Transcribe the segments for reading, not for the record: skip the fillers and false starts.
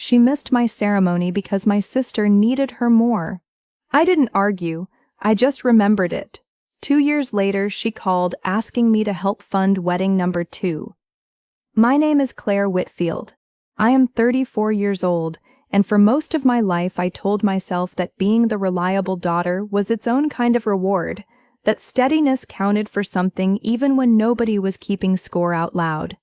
She missed my ceremony because my sister needed her more. I didn't argue, I just remembered it. 2 years later, she called asking me to help fund wedding number 2. My name is Claire Whitfield. I am 34 years old, and for most of my life I told myself that being the reliable daughter was its own kind of reward, that steadiness counted for something even when nobody was keeping score out loud.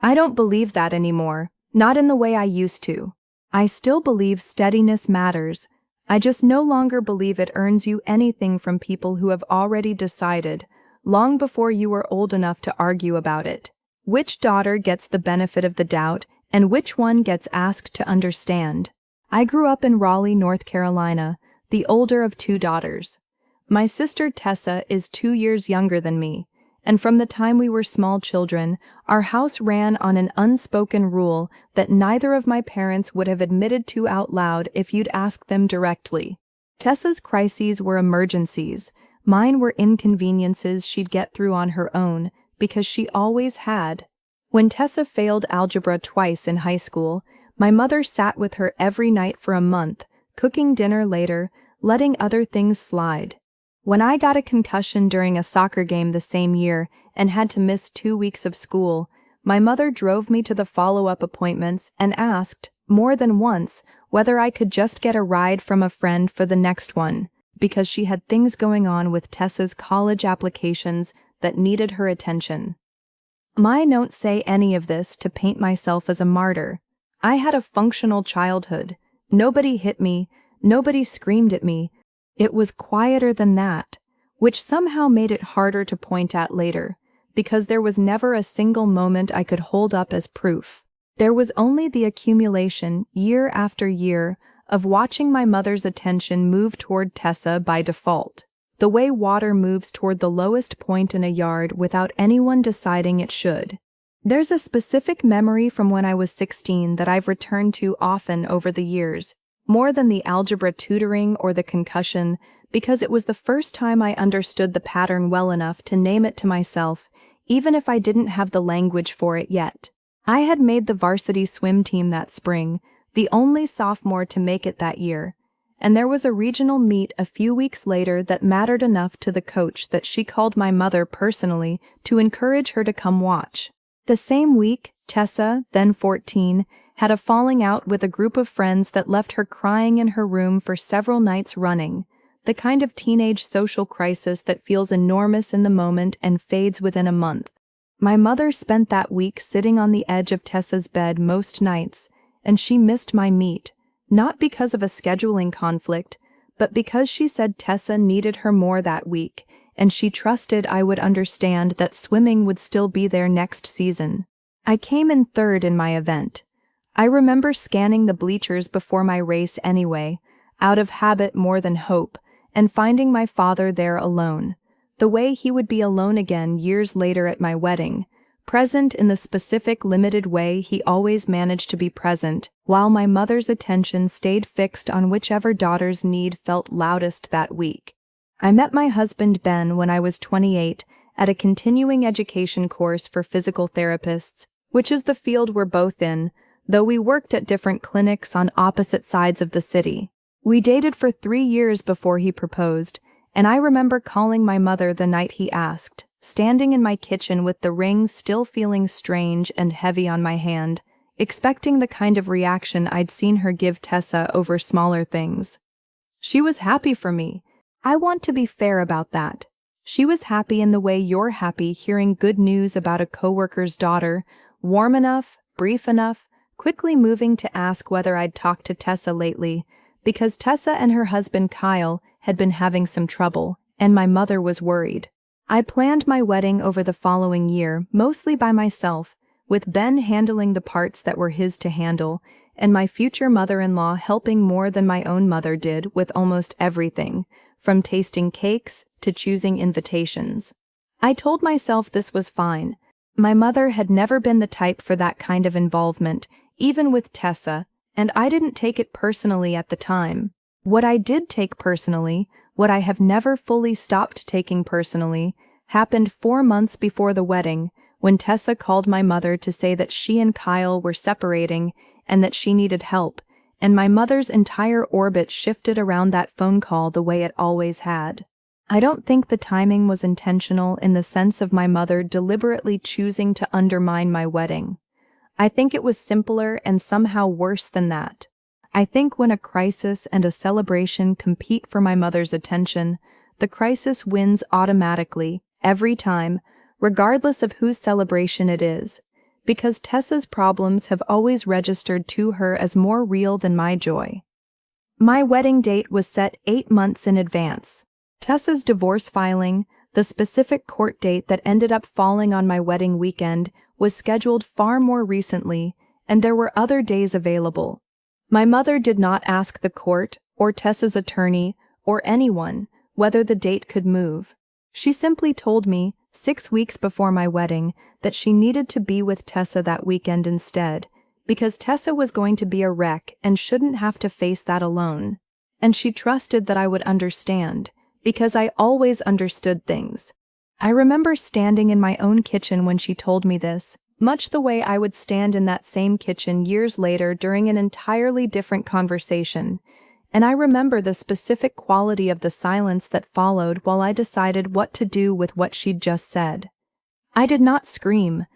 I don't believe that anymore, not in the way I used to. I still believe steadiness matters. I just no longer believe it earns you anything from people who have already decided, long before you were old enough to argue about it, which daughter gets the benefit of the doubt and which one gets asked to understand. I grew up in Raleigh, North Carolina, the older of 2 daughters. My sister Tessa is 2 years younger than me, and from the time we were small children, our house ran on an unspoken rule that neither of my parents would have admitted to out loud if you'd asked them directly. Tessa's crises were emergencies, mine were inconveniences she'd get through on her own, because she always had. When Tessa failed algebra twice in high school, my mother sat with her every night for a month, cooking dinner later, letting other things slide. When I got a concussion during a soccer game the same year and had to miss 2 weeks of school, my mother drove me to the follow-up appointments and asked, more than once, whether I could just get a ride from a friend for the next one, because she had things going on with Tessa's college applications that needed her attention. I don't say any of this to paint myself as a martyr. I had a functional childhood. Nobody hit me, nobody screamed at me. It was quieter than that, which somehow made it harder to point at later, because there was never a single moment I could hold up as proof. There was only the accumulation, year after year, of watching my mother's attention move toward Tessa by default, the way water moves toward the lowest point in a yard without anyone deciding it should. There's a specific memory from when I was 16 that I've returned to often over the years, more than the algebra tutoring or the concussion, because it was the first time I understood the pattern well enough to name it to myself, even if I didn't have the language for it yet. I had made the varsity swim team that spring, the only sophomore to make it that year, and there was a regional meet a few weeks later that mattered enough to the coach that she called my mother personally to encourage her to come watch. The same week, Tessa, then 14, had a falling out with a group of friends that left her crying in her room for several nights running, the kind of teenage social crisis that feels enormous in the moment and fades within a month. My mother spent that week sitting on the edge of Tessa's bed most nights, and she missed my meet, not because of a scheduling conflict, but because she said Tessa needed her more that week, and she trusted I would understand that swimming would still be there next season. I came in third in my event. I remember scanning the bleachers before my race anyway, out of habit more than hope, and finding my father there alone, the way he would be alone again years later at my wedding, present in the specific limited way he always managed to be present, while my mother's attention stayed fixed on whichever daughter's need felt loudest that week. I met my husband Ben when I was 28 at a continuing education course for physical therapists, which is the field we're both in, though we worked at different clinics on opposite sides of the city. We dated for 3 years before he proposed, and I remember calling my mother the night he asked, standing in my kitchen with the ring still feeling strange and heavy on my hand, expecting the kind of reaction I'd seen her give Tessa over smaller things. She was happy for me. I want to be fair about that. She was happy in the way you're happy hearing good news about a coworker's daughter, warm enough, brief enough, quickly moving to ask whether I'd talked to Tessa lately, because Tessa and her husband Kyle had been having some trouble, and my mother was worried. I planned my wedding over the following year, mostly by myself, with Ben handling the parts that were his to handle, and my future mother-in-law helping more than my own mother did with almost everything, from tasting cakes to choosing invitations. I told myself this was fine. My mother had never been the type for that kind of involvement, even with Tessa, and I didn't take it personally at the time. What I did take personally, what I have never fully stopped taking personally, happened 4 months before the wedding, when Tessa called my mother to say that she and Kyle were separating and that she needed help, and my mother's entire orbit shifted around that phone call the way it always had. I don't think the timing was intentional in the sense of my mother deliberately choosing to undermine my wedding. I think it was simpler and somehow worse than that. I think when a crisis and a celebration compete for my mother's attention, the crisis wins automatically, every time, regardless of whose celebration it is, because Tessa's problems have always registered to her as more real than my joy. My wedding date was set 8 months in advance. Tessa's divorce filing, the specific court date that ended up falling on my wedding weekend, was scheduled far more recently, and there were other days available. My mother did not ask the court, or Tessa's attorney, or anyone, whether the date could move. She simply told me, 6 weeks before my wedding, that she needed to be with Tessa that weekend instead, because Tessa was going to be a wreck and shouldn't have to face that alone. And she trusted that I would understand, because I always understood things. I remember standing in my own kitchen when she told me this, much the way I would stand in that same kitchen years later during an entirely different conversation, and I remember the specific quality of the silence that followed while I decided what to do with what she'd just said. I did not scream.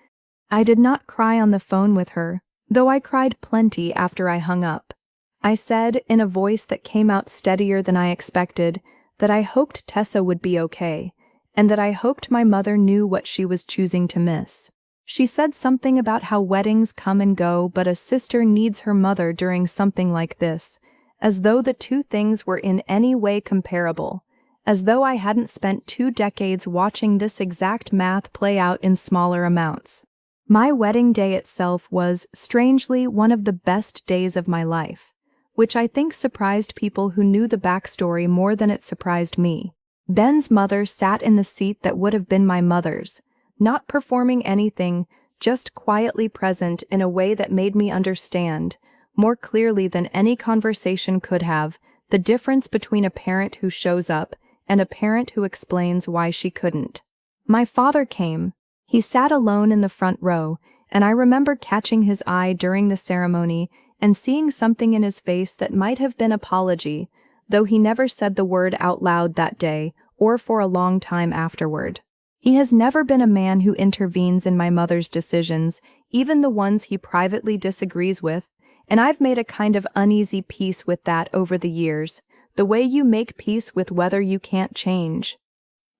I did not cry on the phone with her, though I cried plenty after I hung up. I said, in a voice that came out steadier than I expected, that I hoped Tessa would be okay, and that I hoped my mother knew what she was choosing to miss. She said something about how weddings come and go, but a sister needs her mother during something like this, as though the two things were in any way comparable, as though I hadn't spent 2 decades watching this exact math play out in smaller amounts. My wedding day itself was, strangely, one of the best days of my life, which I think surprised people who knew the backstory more than it surprised me. Ben's mother sat in the seat that would have been my mother's, not performing anything, just quietly present in a way that made me understand, more clearly than any conversation could have, the difference between a parent who shows up and a parent who explains why she couldn't. My father came. He sat alone in the front row, and I remember catching his eye during the ceremony and seeing something in his face that might have been apology, though he never said the word out loud that day or for a long time afterward. He has never been a man who intervenes in my mother's decisions, even the ones he privately disagrees with, and I've made a kind of uneasy peace with that over the years, the way you make peace with whether you can't change.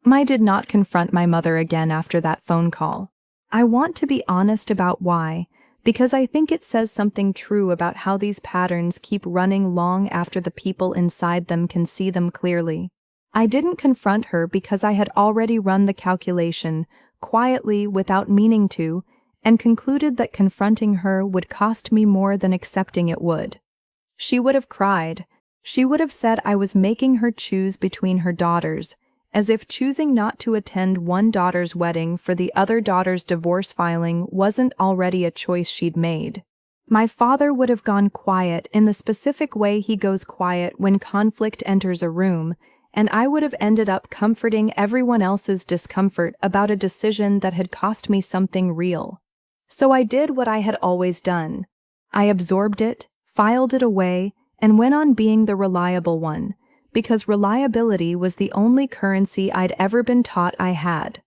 I did not confront my mother again after that phone call. I want to be honest about why, because I think it says something true about how these patterns keep running long after the people inside them can see them clearly. I didn't confront her because I had already run the calculation, quietly without meaning to, and concluded that confronting her would cost me more than accepting it would. She would have cried. She would have said I was making her choose between her daughters, as if choosing not to attend one daughter's wedding for the other daughter's divorce filing wasn't already a choice she'd made. My father would have gone quiet in the specific way he goes quiet when conflict enters a room, and I would have ended up comforting everyone else's discomfort about a decision that had cost me something real. So I did what I had always done. I absorbed it, filed it away, and went on being the reliable one, because reliability was the only currency I'd ever been taught I had.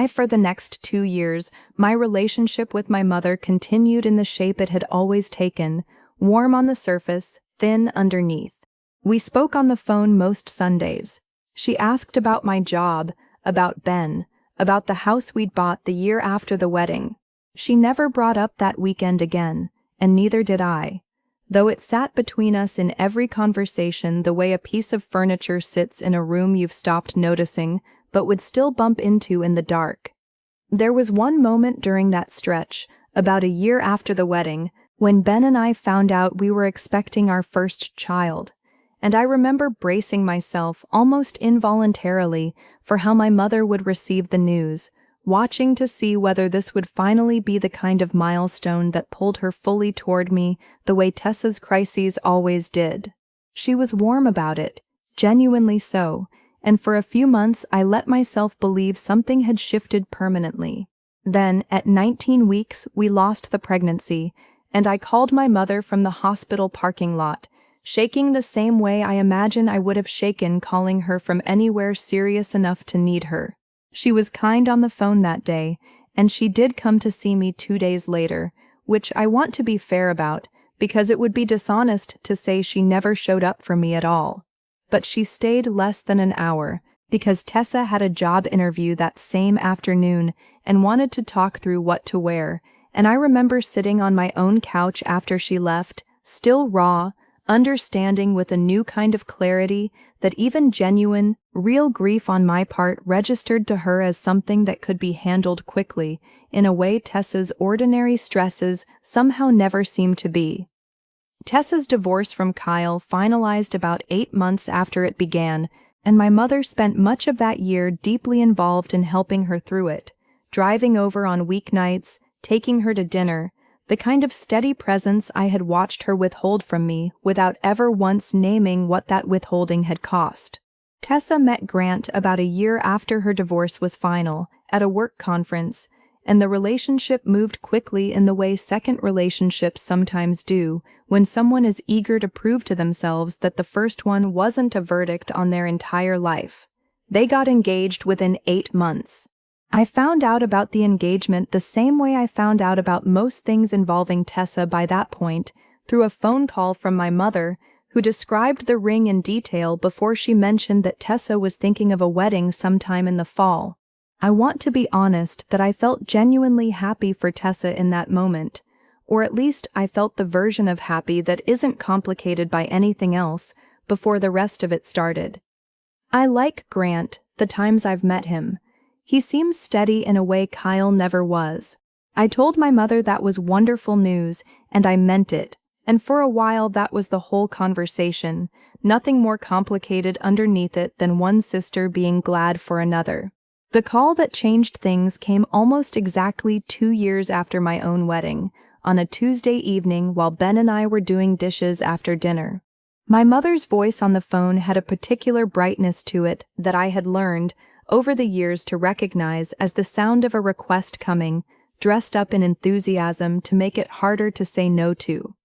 For the next 2 years, my relationship with my mother continued in the shape it had always taken, warm on the surface, thin underneath. We spoke on the phone most Sundays. She asked about my job, about Ben, about the house we'd bought the year after the wedding. She never brought up that weekend again, and neither did I, though it sat between us in every conversation the way a piece of furniture sits in a room you've stopped noticing but would still bump into in the dark. There was one moment during that stretch, about a year after the wedding, when Ben and I found out we were expecting our first child, and I remember bracing myself almost involuntarily for how my mother would receive the news, watching to see whether this would finally be the kind of milestone that pulled her fully toward me the way Tessa's crises always did. She was warm about it, genuinely so, and for a few months I let myself believe something had shifted permanently. Then, at 19 weeks, we lost the pregnancy, and I called my mother from the hospital parking lot, shaking the same way I imagine I would have shaken calling her from anywhere serious enough to need her. She was kind on the phone that day, and she did come to see me 2 days later, which I want to be fair about, because it would be dishonest to say she never showed up for me at all. But she stayed less than an hour, because Tessa had a job interview that same afternoon and wanted to talk through what to wear, and I remember sitting on my own couch after she left, still raw, understanding with a new kind of clarity that even genuine, real grief on my part registered to her as something that could be handled quickly, in a way Tessa's ordinary stresses somehow never seemed to be. Tessa's divorce from Kyle finalized about 8 months after it began, and my mother spent much of that year deeply involved in helping her through it, driving over on weeknights, taking her to dinner, the kind of steady presence I had watched her withhold from me without ever once naming what that withholding had cost. Tessa met Grant about a year after her divorce was final, at a work conference, and the relationship moved quickly in the way second relationships sometimes do, when someone is eager to prove to themselves that the first one wasn't a verdict on their entire life. They got engaged within 8 months. I found out about the engagement the same way I found out about most things involving Tessa by that point, through a phone call from my mother, who described the ring in detail before she mentioned that Tessa was thinking of a wedding sometime in the fall. I want to be honest that I felt genuinely happy for Tessa in that moment, or at least I felt the version of happy that isn't complicated by anything else, before the rest of it started. I like Grant, the times I've met him. He seems steady in a way Kyle never was. I told my mother that was wonderful news, and I meant it, and for a while that was the whole conversation, nothing more complicated underneath it than one sister being glad for another. The call that changed things came almost exactly 2 years after my own wedding, on a Tuesday evening while Ben and I were doing dishes after dinner. My mother's voice on the phone had a particular brightness to it that I had learned, over the years, to recognize as the sound of a request coming, dressed up in enthusiasm to make it harder to say no to.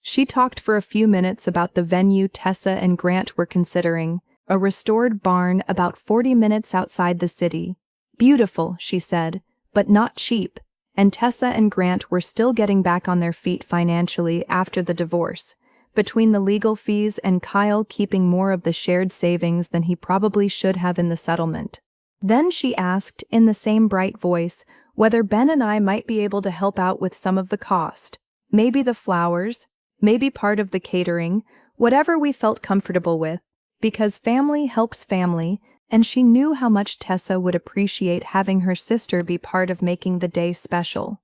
She talked for a few minutes about the venue Tessa and Grant were considering, a restored barn about 40 minutes outside the city. Beautiful, she said, but not cheap, and Tessa and Grant were still getting back on their feet financially after the divorce, between the legal fees and Kyle keeping more of the shared savings than he probably should have in the settlement. Then she asked, in the same bright voice, whether Ben and I might be able to help out with some of the cost, maybe the flowers, maybe part of the catering, whatever we felt comfortable with, because family helps family, and she knew how much Tessa would appreciate having her sister be part of making the day special.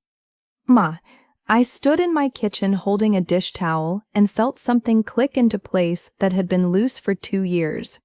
I stood in my kitchen holding a dish towel and felt something click into place that had been loose for 2 years.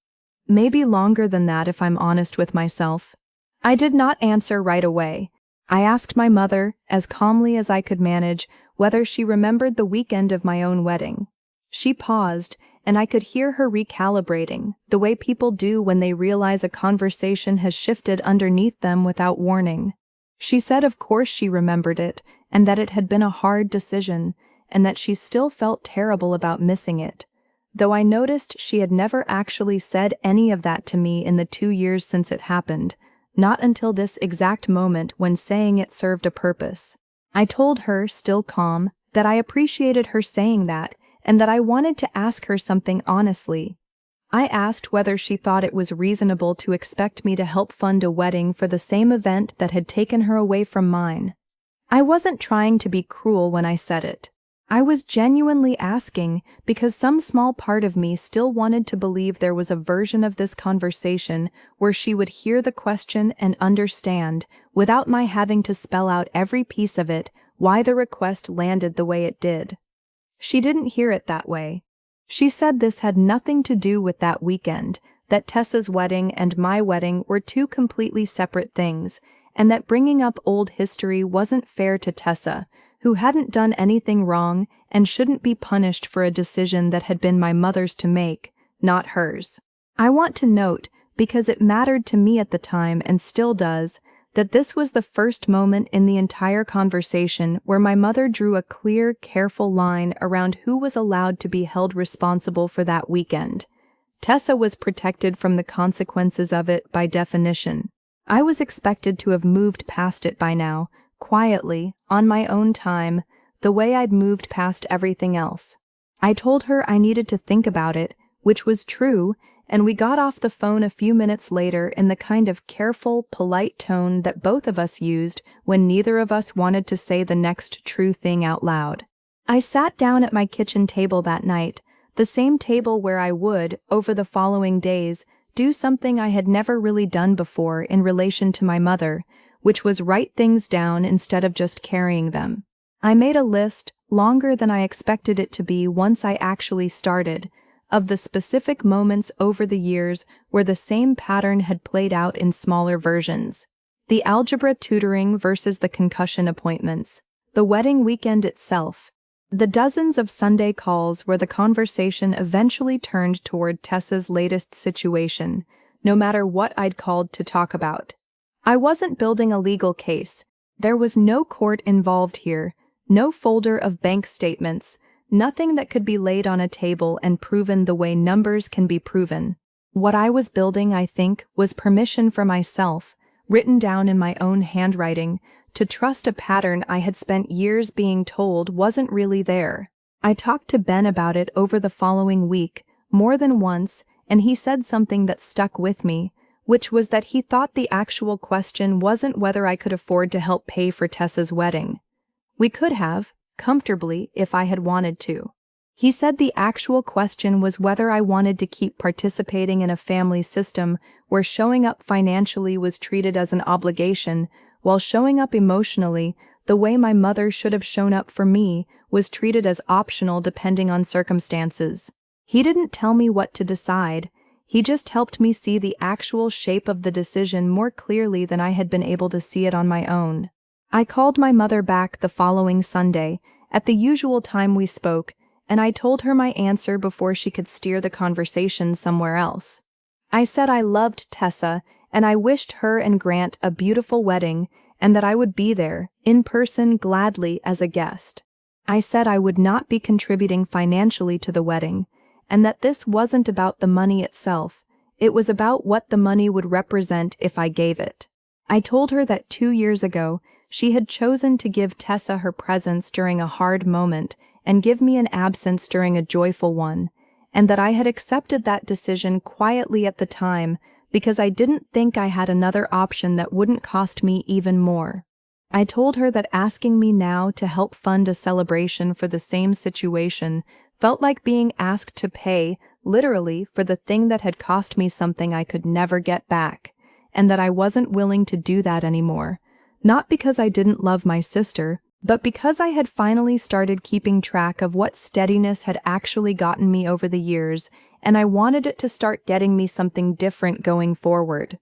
Maybe longer than that if I'm honest with myself. I did not answer right away. I asked my mother, as calmly as I could manage, whether she remembered the weekend of my own wedding. She paused, and I could hear her recalibrating, the way people do when they realize a conversation has shifted underneath them without warning. She said of course she remembered it, and that it had been a hard decision, and that she still felt terrible about missing it, though I noticed she had never actually said any of that to me in the 2 years since it happened, not until this exact moment when saying it served a purpose. I told her, still calm, that I appreciated her saying that, and that I wanted to ask her something honestly. I asked whether she thought it was reasonable to expect me to help fund a wedding for the same event that had taken her away from mine. I wasn't trying to be cruel when I said it. I was genuinely asking because some small part of me still wanted to believe there was a version of this conversation where she would hear the question and understand, without my having to spell out every piece of it, why the request landed the way it did. She didn't hear it that way. She said this had nothing to do with that weekend, that Tessa's wedding and my wedding were 2 completely separate things, and that bringing up old history wasn't fair to Tessa, who hadn't done anything wrong and shouldn't be punished for a decision that had been my mother's to make, not hers. I want to note, because it mattered to me at the time and still does, that this was the first moment in the entire conversation where my mother drew a clear, careful line around who was allowed to be held responsible for that weekend. Tessa was protected from the consequences of it by definition. I was expected to have moved past it by now, quietly, on my own time, the way I'd moved past everything else. I told her I needed to think about it, which was true, and we got off the phone a few minutes later in the kind of careful, polite tone that both of us used when neither of us wanted to say the next true thing out loud. I sat down at my kitchen table that night, the same table where I would, over the following days, do something I had never really done before in relation to my mother, which was write things down instead of just carrying them. I made a list, longer than I expected it to be once I actually started, of the specific moments over the years where the same pattern had played out in smaller versions. The algebra tutoring versus the concussion appointments, the wedding weekend itself, the dozens of Sunday calls where the conversation eventually turned toward Tessa's latest situation, no matter what I'd called to talk about. I wasn't building a legal case. There was no court involved here, no folder of bank statements, nothing that could be laid on a table and proven the way numbers can be proven. What I was building, I think, was permission for myself, written down in my own handwriting, to trust a pattern I had spent years being told wasn't really there. I talked to Ben about it over the following week, more than once, and he said something that stuck with me, which was that he thought the actual question wasn't whether I could afford to help pay for Tessa's wedding. We could have, comfortably, if I had wanted to. He said the actual question was whether I wanted to keep participating in a family system where showing up financially was treated as an obligation, while showing up emotionally, the way my mother should have shown up for me, was treated as optional depending on circumstances. He didn't tell me what to decide. He just helped me see the actual shape of the decision more clearly than I had been able to see it on my own. I called my mother back the following Sunday, at the usual time we spoke, and I told her my answer before she could steer the conversation somewhere else. I said I loved Tessa, and I wished her and Grant a beautiful wedding, and that I would be there, in person, gladly, as a guest. I said I would not be contributing financially to the wedding, and that this wasn't about the money itself, it was about what the money would represent if I gave it. I told her that 2 years ago, she had chosen to give Tessa her presence during a hard moment and give me an absence during a joyful one, and that I had accepted that decision quietly at the time because I didn't think I had another option that wouldn't cost me even more. I told her that asking me now to help fund a celebration for the same situation felt like being asked to pay, literally, for the thing that had cost me something I could never get back, and that I wasn't willing to do that anymore. Not because I didn't love my sister, but because I had finally started keeping track of what steadiness had actually gotten me over the years, and I wanted it to start getting me something different going forward.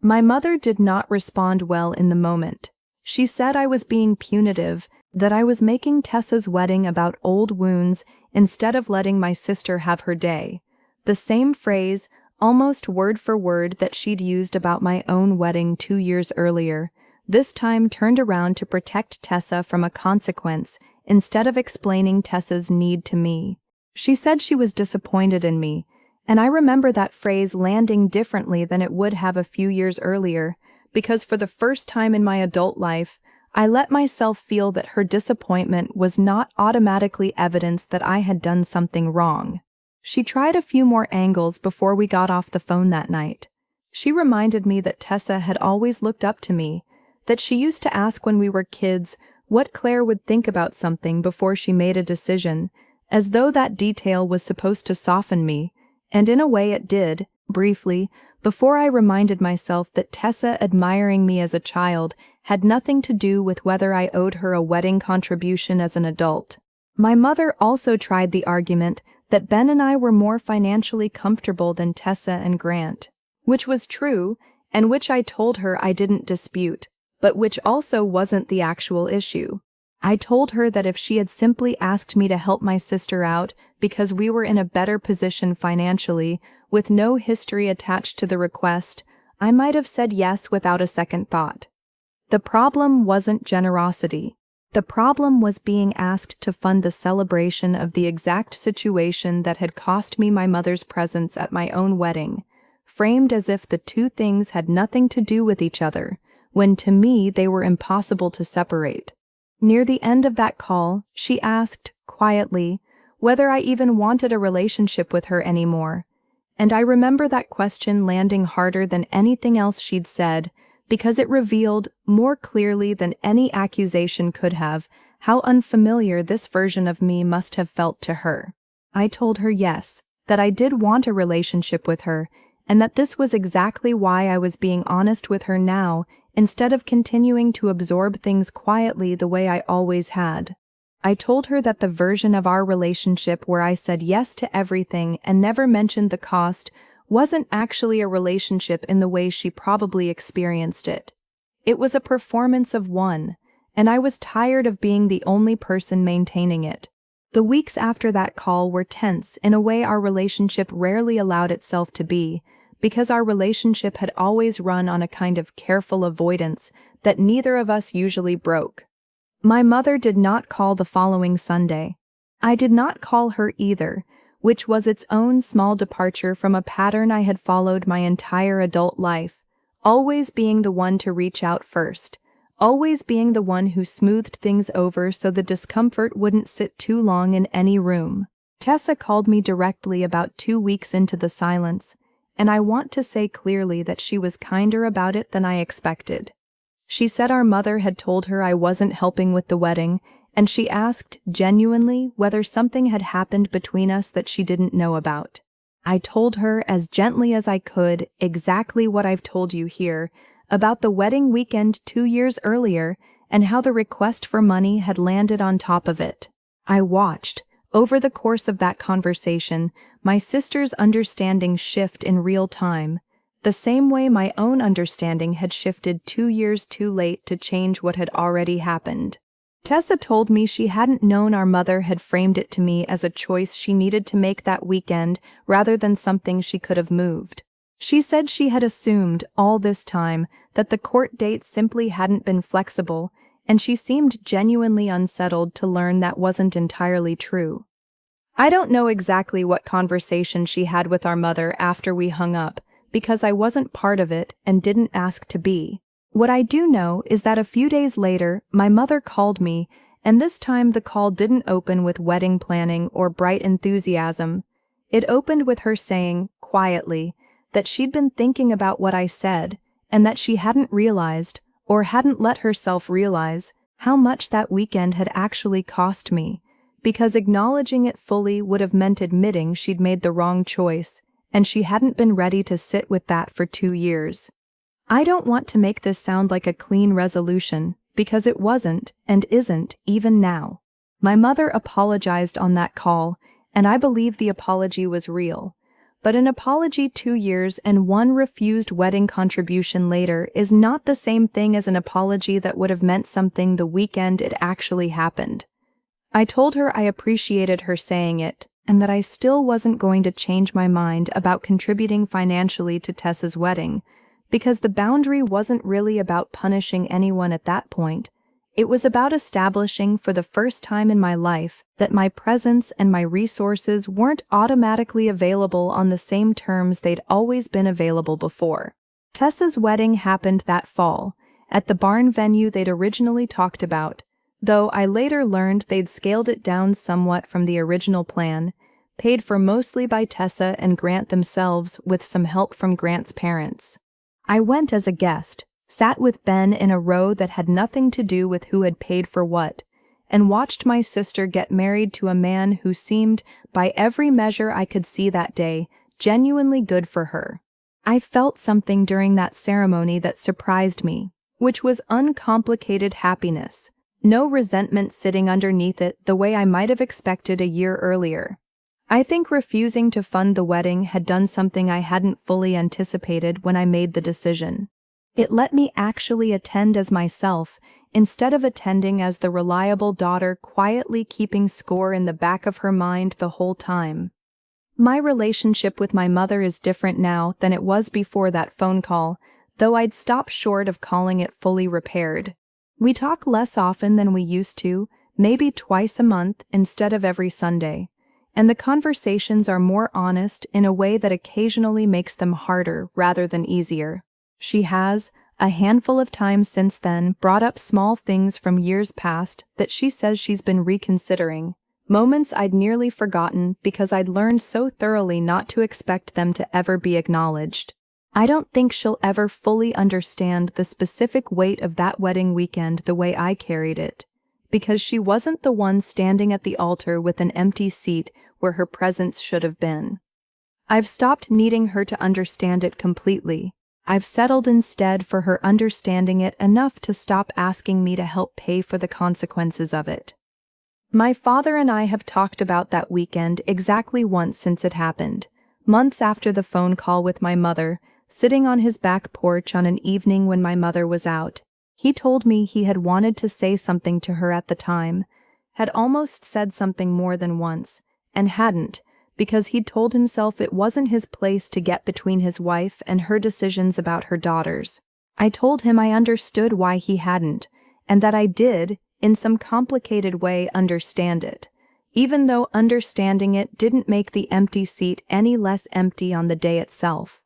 My mother did not respond well in the moment. She said I was being punitive, that I was making Tessa's wedding about old wounds instead of letting my sister have her day. The same phrase, almost word for word, that she'd used about my own wedding 2 years earlier, this time turned around to protect Tessa from a consequence instead of explaining Tessa's need to me. She said she was disappointed in me, and I remember that phrase landing differently than it would have a few years earlier, because for the first time in my adult life, I let myself feel that her disappointment was not automatically evidence that I had done something wrong. She tried a few more angles before we got off the phone that night. She reminded me that Tessa had always looked up to me, that she used to ask when we were kids what Claire would think about something before she made a decision, as though that detail was supposed to soften me, and in a way it did, briefly, before I reminded myself that Tessa admiring me as a child had nothing to do with whether I owed her a wedding contribution as an adult. My mother also tried the argument that Ben and I were more financially comfortable than Tessa and Grant, which was true, and which I told her I didn't dispute, but which also wasn't the actual issue. I told her that if she had simply asked me to help my sister out because we were in a better position financially, with no history attached to the request, I might have said yes without a second thought. The problem wasn't generosity. The problem was being asked to fund the celebration of the exact situation that had cost me my mother's presence at my own wedding, framed as if the two things had nothing to do with each other, when to me they were impossible to separate. Near the end of that call, she asked, quietly, whether I even wanted a relationship with her anymore. And I remember that question landing harder than anything else she'd said, because it revealed, more clearly than any accusation could have, how unfamiliar this version of me must have felt to her. I told her yes, that I did want a relationship with her, and that this was exactly why I was being honest with her now, instead of continuing to absorb things quietly the way I always had. I told her that the version of our relationship where I said yes to everything and never mentioned the cost wasn't actually a relationship in the way she probably experienced it. It was a performance of one, and I was tired of being the only person maintaining it. The weeks after that call were tense in a way our relationship rarely allowed itself to be, because our relationship had always run on a kind of careful avoidance that neither of us usually broke. My mother did not call the following Sunday. I did not call her either, which was its own small departure from a pattern I had followed my entire adult life, always being the one to reach out first, always being the one who smoothed things over so the discomfort wouldn't sit too long in any room. Tessa called me directly about 2 weeks into the silence, and I want to say clearly that she was kinder about it than I expected. She said our mother had told her I wasn't helping with the wedding, and she asked, genuinely, whether something had happened between us that she didn't know about. I told her, as gently as I could, exactly what I've told you here, about the wedding weekend 2 years earlier, and how the request for money had landed on top of it. I watched, over the course of that conversation, my sister's understanding shift in real time, the same way my own understanding had shifted 2 years too late to change what had already happened. Tessa told me she hadn't known our mother had framed it to me as a choice she needed to make that weekend rather than something she could have moved. She said she had assumed, all this time, that the court date simply hadn't been flexible, and she seemed genuinely unsettled to learn that wasn't entirely true. I don't know exactly what conversation she had with our mother after we hung up, because I wasn't part of it and didn't ask to be. What I do know is that a few days later, my mother called me, and this time the call didn't open with wedding planning or bright enthusiasm. It opened with her saying, quietly, that she'd been thinking about what I said, and that she hadn't realized, or hadn't let herself realize, how much that weekend had actually cost me, because acknowledging it fully would have meant admitting she'd made the wrong choice, and she hadn't been ready to sit with that for 2 years. I don't want to make this sound like a clean resolution, because it wasn't and isn't even now. My mother apologized on that call, and I believe the apology was real. But an apology 2 years and 1 refused wedding contribution later is not the same thing as an apology that would have meant something the weekend it actually happened. I told her I appreciated her saying it, and that I still wasn't going to change my mind about contributing financially to Tessa's wedding, because the boundary wasn't really about punishing anyone at that point. It was about establishing for the first time in my life that my presence and my resources weren't automatically available on the same terms they'd always been available before. Tessa's wedding happened that fall, at the barn venue they'd originally talked about, though I later learned they'd scaled it down somewhat from the original plan, paid for mostly by Tessa and Grant themselves with some help from Grant's parents. I went as a guest, sat with Ben in a row that had nothing to do with who had paid for what, and watched my sister get married to a man who seemed, by every measure I could see that day, genuinely good for her. I felt something during that ceremony that surprised me, which was uncomplicated happiness, no resentment sitting underneath it the way I might have expected a year earlier. I think refusing to fund the wedding had done something I hadn't fully anticipated when I made the decision. It let me actually attend as myself, instead of attending as the reliable daughter quietly keeping score in the back of her mind the whole time. My relationship with my mother is different now than it was before that phone call, though I'd stop short of calling it fully repaired. We talk less often than we used to, maybe twice a month instead of every Sunday, and the conversations are more honest in a way that occasionally makes them harder rather than easier. She has, a handful of times since then, brought up small things from years past that she says she's been reconsidering, moments I'd nearly forgotten because I'd learned so thoroughly not to expect them to ever be acknowledged. I don't think she'll ever fully understand the specific weight of that wedding weekend the way I carried it, because she wasn't the one standing at the altar with an empty seat where her presence should have been. I've stopped needing her to understand it completely. I've settled instead for her understanding it enough to stop asking me to help pay for the consequences of it. My father and I have talked about that weekend exactly once since it happened, months after the phone call with my mother, sitting on his back porch on an evening when my mother was out. He told me he had wanted to say something to her at the time, had almost said something more than once, and hadn't, because he'd told himself it wasn't his place to get between his wife and her decisions about her daughters. I told him I understood why he hadn't, and that I did, in some complicated way, understand it, even though understanding it didn't make the empty seat any less empty on the day itself.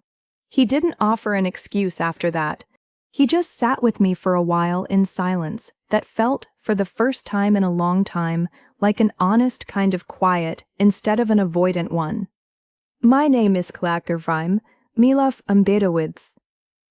He didn't offer an excuse after that. He just sat with me for a while in silence that felt, for the first time in a long time, like an honest kind of quiet instead of an avoidant one. My name is Klagervheim, Milaf Ambedowitz.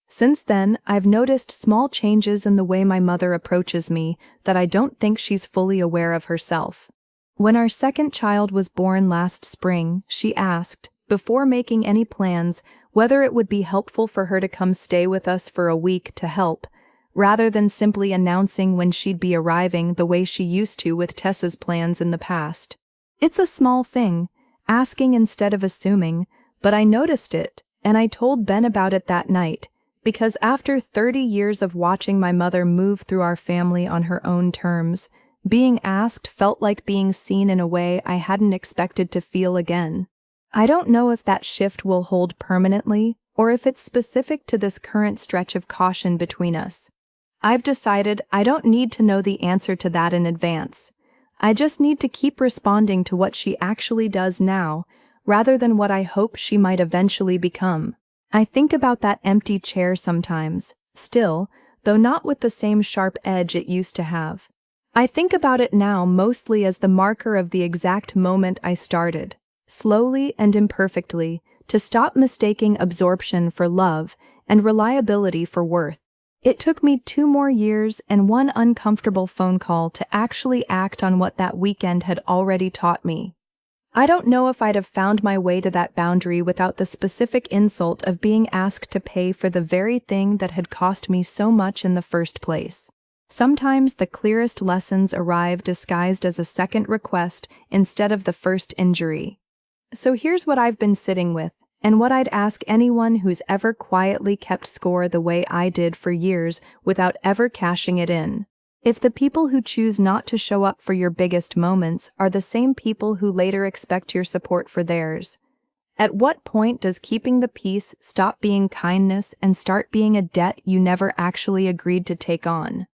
Since then, I've noticed small changes in the way my mother approaches me that I don't think she's fully aware of herself. When our second child was born last spring, she asked, before making any plans, whether it would be helpful for her to come stay with us for a week to help, rather than simply announcing when she'd be arriving the way she used to with Tessa's plans in the past. It's a small thing, asking instead of assuming, but I noticed it, and I told Ben about it that night, because after 30 years of watching my mother move through our family on her own terms, being asked felt like being seen in a way I hadn't expected to feel again. I don't know if that shift will hold permanently, or if it's specific to this current stretch of caution between us. I've decided I don't need to know the answer to that in advance. I just need to keep responding to what she actually does now, rather than what I hope she might eventually become. I think about that empty chair sometimes, still, though not with the same sharp edge it used to have. I think about it now mostly as the marker of the exact moment I started, slowly and imperfectly, to stop mistaking absorption for love and reliability for worth. It took me 2 more years and 1 uncomfortable phone call to actually act on what that weekend had already taught me. I don't know if I'd have found my way to that boundary without the specific insult of being asked to pay for the very thing that had cost me so much in the first place. Sometimes the clearest lessons arrive disguised as a second request instead of the first injury. So here's what I've been sitting with, and what I'd ask anyone who's ever quietly kept score the way I did for years without ever cashing it in. If the people who choose not to show up for your biggest moments are the same people who later expect your support for theirs, at what point does keeping the peace stop being kindness and start being a debt you never actually agreed to take on?